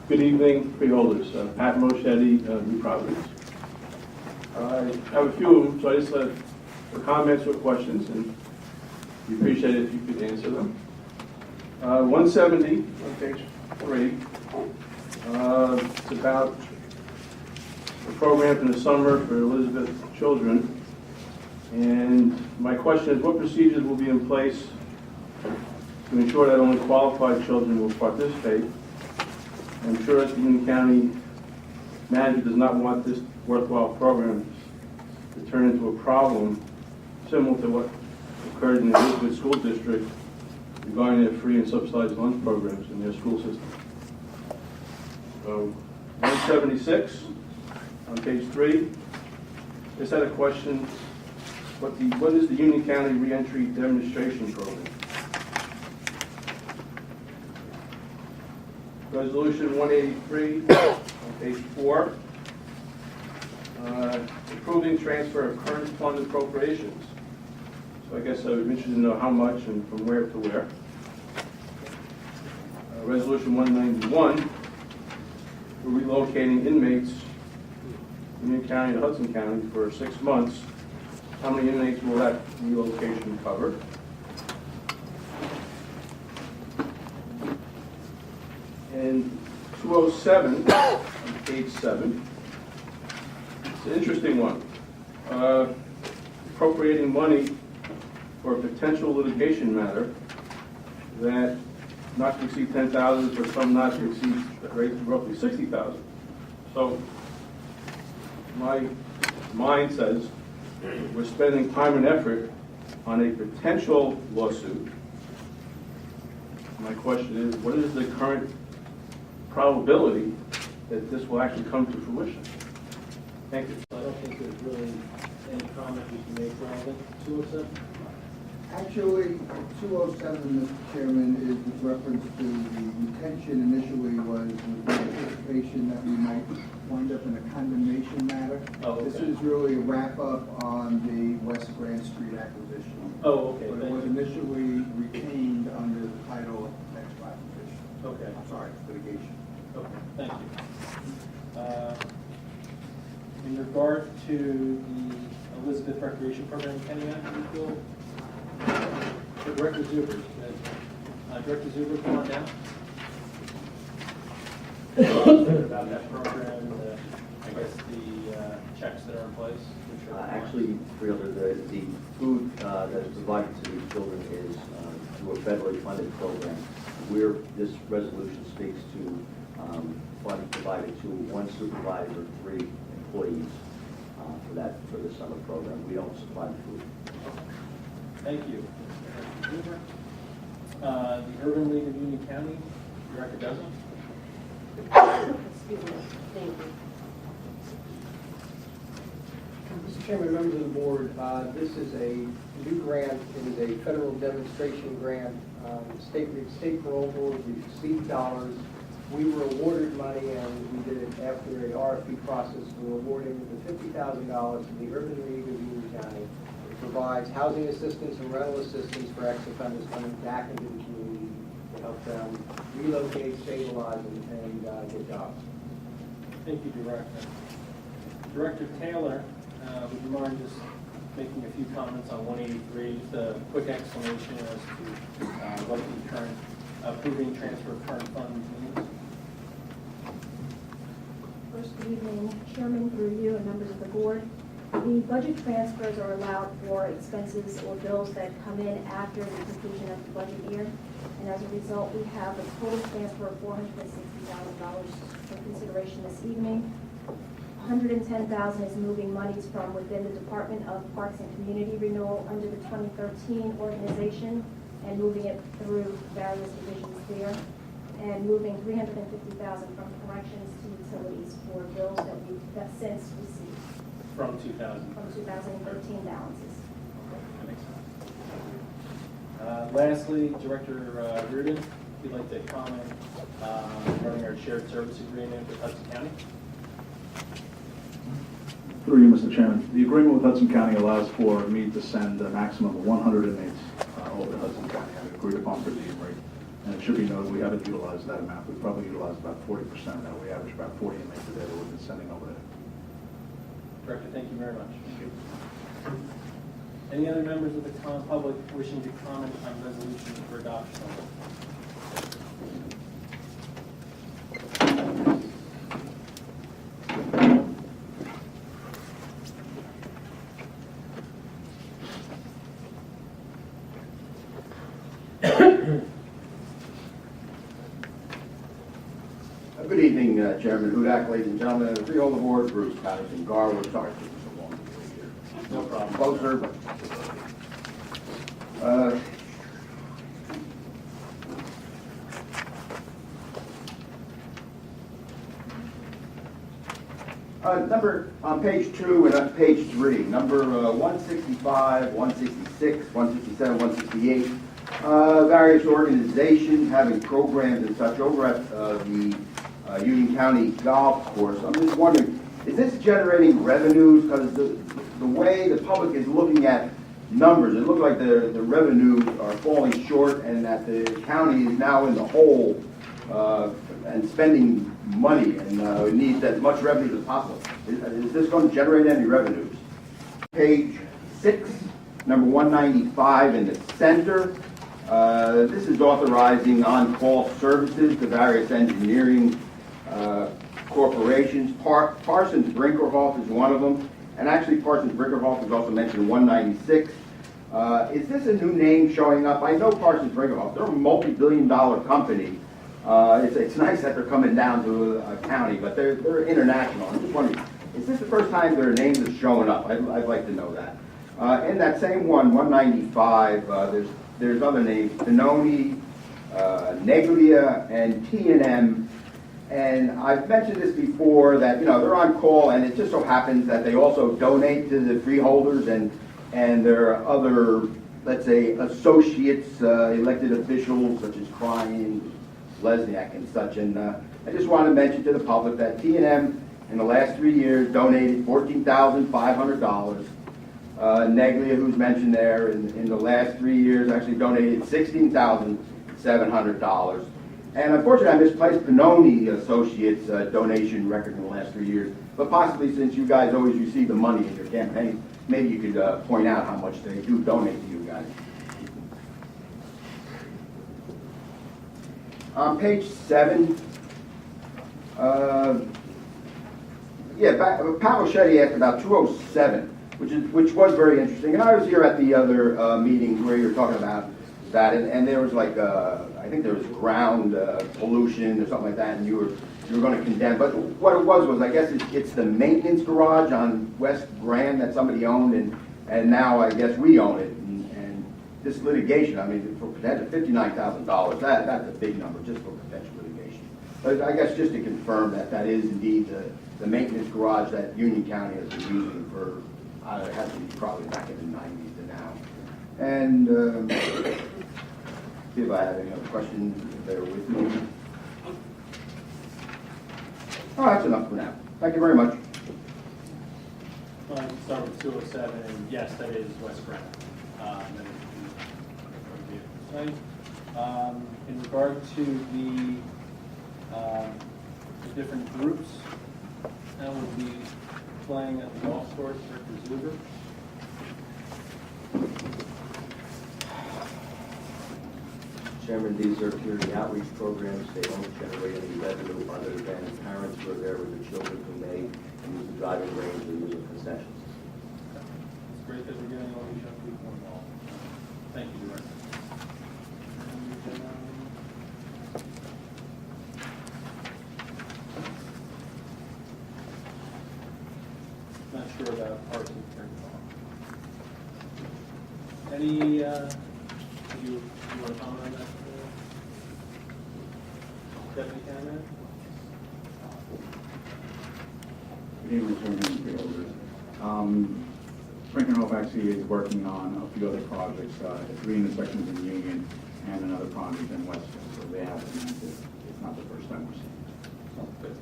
Good evening, freeholders. Pat Moschetti, New Providence. I have a few of them, so I just have comments or questions, and we appreciate it if you could answer them. 170 on page 3. It's about a program in the summer for Elizabeth children. And my question is, what procedures will be in place to ensure that only qualified children will participate? I'm sure that the Union County manager does not want this worthwhile program to turn into a problem similar to what occurred in the Elizabeth School District regarding their free and subsidized lunch programs in their school system. So, 176 on page 3. Just had a question. What is the Union County Reentry Demonstration Program? Resolution 183 on page 4. Approving transfer of current fund appropriations. So I guess I would be interested to know how much and from where to where. Resolution 191. We're relocating inmates from Union County to Hudson County for 6 months. How many inmates will that relocation cover? And 207 on page 7. It's an interesting one. Appropriating money for a potential litigation matter that not to exceed 10,000 for some not to exceed at rates of roughly 60,000. So my mind says we're spending time and effort on a potential lawsuit. My question is, what is the current probability that this will actually come to fruition? Thank you. I don't think there's really any comment we can make relevant to 207. Actually, 207, Mr. Chairman, is with reference to the retention initially was with the anticipation that we might wind up in a condemnation matter. Oh, okay. This is really a wrap-up on the West Grand Street acquisition. Oh, okay. But it was initially retained under the title of expropriation. Okay. I'm sorry, litigation. Okay, thank you. In regard to the Elizabeth Recreation Program, Kenny, you feel? Director Zuber. Director Zuber, come on down. About that program, I guess the checks that are in place. Actually, the food that is provided to these children is through a federally funded program. Where this resolution speaks to funds provided to one supervisor, 3 employees for the summer program. We don't supply the food. Thank you. The Urban League of Union County, Director Dozen. Excuse me. Thank you. Mr. Chairman, members of the board, this is a new grant. It is a federal demonstration grant. State parole board received dollars. We were awarded money, and we did it after an RFP process. We're awarding the $50,000 to the Urban League of Union County. It provides housing assistance and rental assistance for ex-offenders coming back into the community to help them relocate, stabilize, and get jobs. Thank you, Director. Director Taylor, would you mind just making a few comments on 183, just a quick explanation as to what the current approving transfer of current funds means? First, good evening, Chairman, through you and members of the board. The budget transfers are allowed for expenses or bills that come in after the conclusion of the budget year. And as a result, we have a total transfer of $460,000 for consideration this evening. $110,000 is moving monies from within the Department of Parks and Community Renewal under the 2013 organization and moving it through various divisions there, and moving $350,000 from corrections to utilities for bills that we've since received From 2000. from 2013 balances. That makes sense. Lastly, Director Reardon, if you'd like to comment regarding our shared service agreement with Hudson County. Through you, Mr. Chairman. The agreement with Hudson County allows for me to send a maximum of 100 inmates over to Hudson County at an agreed upon per diem rate. And it should be noted, we haven't utilized that amount. We probably utilized about 40% of that. We average about 40 inmates a day that we've been sending over there. Director, thank you very much. Any other members of the public wishing to comment on resolutions for adoption? Good evening, Chairman Hudak, ladies and gentlemen, of the Freeholder Board, Bruce Patterson Garwood. Sorry it took me so long to get here. No problem. Closer, but. Number, on page 2 and on page 3, number 165, 166, 167, 168, various organizations having programs and such over at the Union County Golf Course. I'm just wondering, is this generating revenues? Because the way the public is looking at numbers, it looks like the revenues are falling short and that the county is now in the hole and spending money and it needs as much revenue as possible. Is this going to generate any revenues? Page 6, number 195 in the center. This is authorizing on-call services to various engineering corporations. Parsons Brinkerhoff is one of them, and actually Parsons Brinkerhoff is also mentioned in 196. Is this a new name showing up? I know Parsons Brinkerhoff, they're a multi-billion-dollar company. It's nice that they're coming down to a county, but they're international. I'm just wondering, is this the first time their names are showing up? I'd like to know that. In that same one, 195, there's other names, Benoni, Neglia, and T&M. And I've mentioned this before that, you know, they're on call, and it just so happens that they also donate to the freeholders, and there are other, let's say, associates, elected officials, such as Cryan, Lesniak, and such. And I just want to mention to the public that T&M, in the last 3 years, donated $14,500. Neglia, who's mentioned there, in the last 3 years, actually donated $16,700. And unfortunately, I misplaced Benoni Associates' donation record in the last 3 years. But possibly, since you guys always receive the money in your campaign, maybe you could point out how much they do donate to you guys. On page 7, Pat Moschetti asked about 207, which was very interesting. And I was here at the other meeting where you were talking about that, and there was like I think there was ground pollution or something like that, and you were going to condemn. But what it was I guess it's the maintenance garage on West Grand that somebody owned, and now I guess we own it. And this litigation, I mean, for potential $59,000, that's a big number just for potential litigation. But I guess just to confirm that is indeed the maintenance garage that Union County has been using for, it has to be probably back in the 90s to now. And see if I have any other questions, bear with me. Oh, that's enough for now. Thank you very much. Well, I can start with 207, and yes, that is West Grand. In regard to the different groups, that would be playing at the golf course, Victor Zuber. Chairman, these are community outreach programs. They don't generate any revenue other than parents who are there with the children who may use the driving range or use the concessions. It's great that we're getting all these young people involved. Thank you, Director. Not sure about Parsons Brinkerhoff. Any, you want to comment on that? Deputy County? Good evening, Chairman and Freeholders. Brinkerhoff actually is working on a few other projects, 3 intersections in Union and another project in Weston, so they have it. It's not the first time we're seeing it. Good.